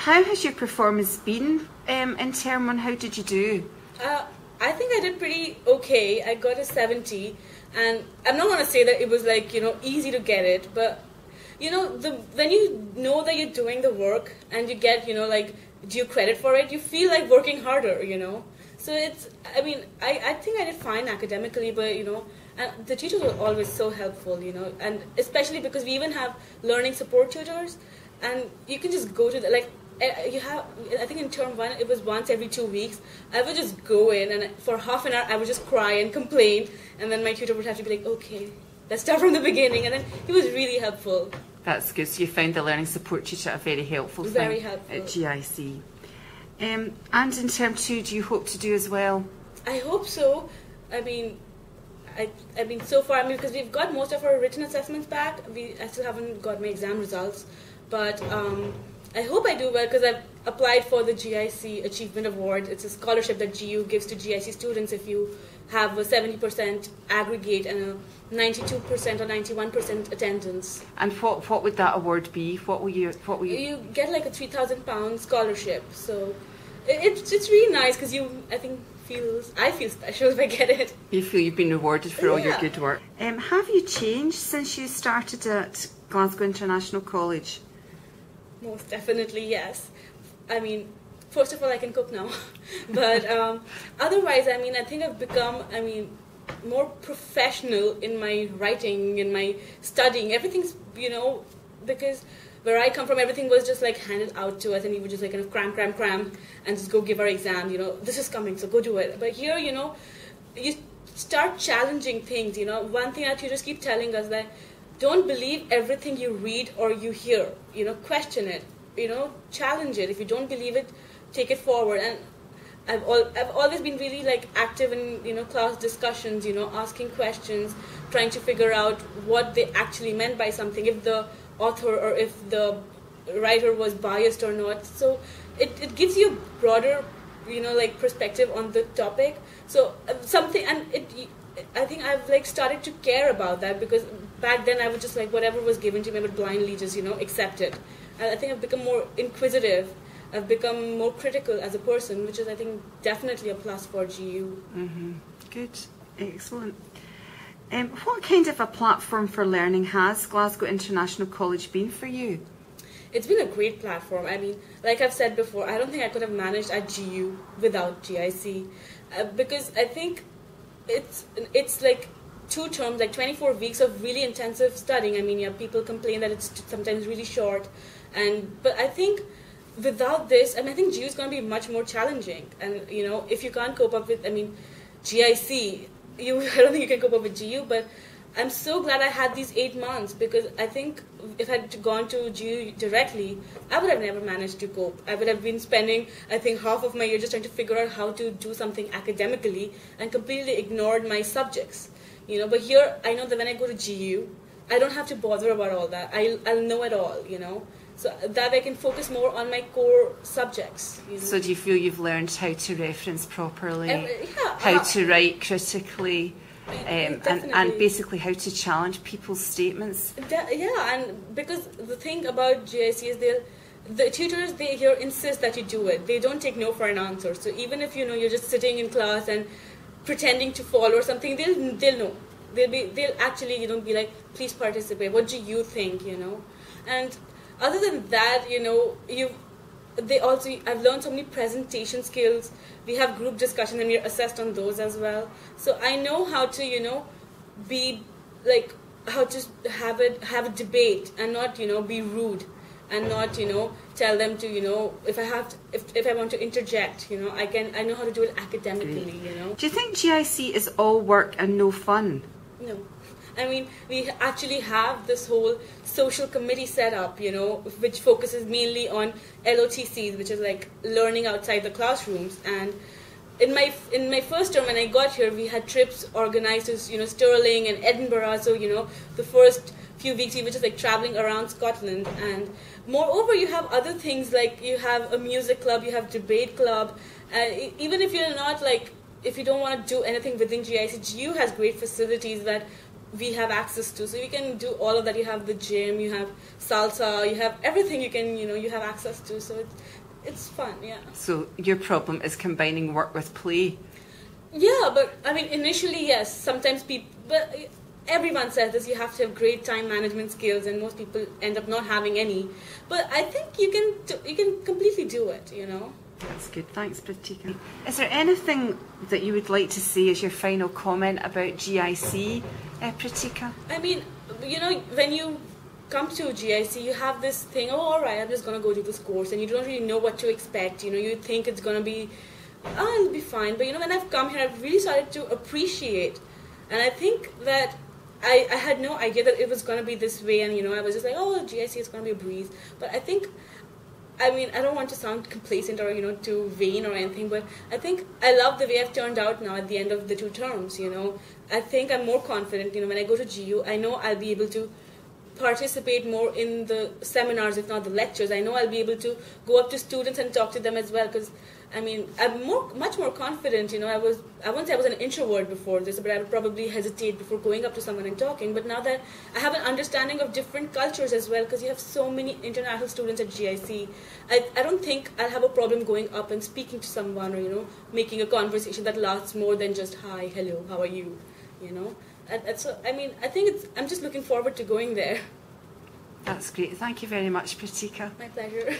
how has your performance been in term one? How did you do? I think I did pretty okay. I got a 70, and I'm not going to say that it was like, easy to get it, but, when you know that you're doing the work and you get, like, due credit for it, you feel like working harder, So I think I did fine academically, but, and the teachers were always so helpful, and especially because we even have learning support tutors, and you can just go to I think in term one, it was once every 2 weeks. I would just go in, and for half an hour, I would just cry and complain, and then my tutor would have to be like, okay, let's start from the beginning, and then he was really helpful. That's good. So you found the learning support tutor a very helpful very thing helpful. At GIC. And in term two, do you hope to do as well? I hope so. I mean, so far, because we've got most of our written assessments back, I still haven't got my exam results, but I hope I do well because I've applied for the GIC Achievement Award. It's a scholarship that GU gives to GIC students if you have a 70% aggregate and a 92% or 91% attendance. And what would that award be? What will you? You get like a £3,000 scholarship. So it's really nice because I feel special if I get it. You feel you've been rewarded for all your good work. Have you changed since you started at Glasgow International College? Most definitely, yes. I mean, first of all, I can cook now. But otherwise, I think I've become, more professional in my writing, in my studying. Everything's, because where I come from, everything was just like handed out to us, and we would just like kind of cram, and just go give our exam. This is coming, so go do it. But here, you start challenging things. One thing our tutors keep telling us that don't believe everything you read or you hear. Question it. Challenge it. If you don't believe it, take it forward. And I've always been really like active in class discussions. Asking questions, trying to figure out what they actually meant by something. If the author or if the writer was biased or not. So it gives you a broader, perspective on the topic. So I think I've like started to care about that because back then I would just like whatever was given to me I would blindly just accept it. And I think I've become more inquisitive. I've become more critical as a person, which is I think definitely a plus for GU. Mm-hmm. Good, excellent. What kind of a platform for learning has Glasgow International College been for you? It's been a great platform. Like I've said before, I don't think I could have managed at GU without GIC because I think it's like 2 terms, like 24 weeks of really intensive studying. People complain that it's sometimes really short, but I think without this, I think GU is going to be much more challenging. And if you can't cope up with, GIC, I don't think you can cope up with GU. But I'm so glad I had these 8 months because I think if I had gone to GU directly, I would have never managed to cope. I would have been spending, I think, half of my year just trying to figure out how to do something academically and completely ignored my subjects. But here, I know that when I go to GU, I don't have to bother about all that. I'll know it all, So that I can focus more on my core subjects. So do you feel you've learned how to reference properly, yeah, how to write critically, and basically how to challenge people's statements? And because the thing about GIC is the tutors, they here insist that you do it. They don't take no for an answer. So even if you're just sitting in class and pretending to follow or something, they'll know. They'll actually be like, please participate. What do you think? And other than that, I've learned so many presentation skills. We have group discussions and we're assessed on those as well. So I know how to, be like, how to have a debate and not, be rude and not, tell them to, if I want to interject, I know how to do it academically, Do you think GIC is all work and no fun? No. We actually have this whole social committee set up, which focuses mainly on LOTCs, which is like learning outside the classrooms. And in my first term when I got here, we had trips organized to Stirling and Edinburgh. So the first few weeks we were just like traveling around Scotland. And moreover, you have other things like you have a music club, you have debate club, and even if you're not like if you don't want to do anything within GIC, GU has great facilities that we have access to. So you can do all of that. You have the gym, you have salsa, you have everything you can, you have access to. So it's fun, yeah. So your problem is combining work with play. Yeah, but I mean, initially, yes. Sometimes people, but everyone says this, you have to have great time management skills, and most people end up not having any. But I think you can completely do it, That's good. Thanks, Preetika. Is there anything that you would like to say as your final comment about GIC, Preetika? I mean, when you come to GIC, you have this thing, oh, all right, I'm just going to go do this course, and you don't really know what to expect. You think it's going to be, it'll be fine. But, when I've come here, I've really started to appreciate. And I think that I had no idea that it was going to be this way, and, I was just like, oh, GIC is going to be a breeze. But I think, I don't want to sound complacent or, too vain or anything, but I think I love the way I've turned out now at the end of the 2 terms, I think I'm more confident, when I go to GU, I know I'll be able to participate more in the seminars, if not the lectures. I know I'll be able to go up to students and talk to them as well, because I'm much more confident. I won't say I was an introvert before this, but I would probably hesitate before going up to someone and talking. But now that I have an understanding of different cultures as well, because you have so many international students at GIC, I don't think I'll have a problem going up and speaking to someone, or making a conversation that lasts more than just hi, hello, how are you, So, I think I'm just looking forward to going there. That's great. Thank you very much, Preetika. My pleasure.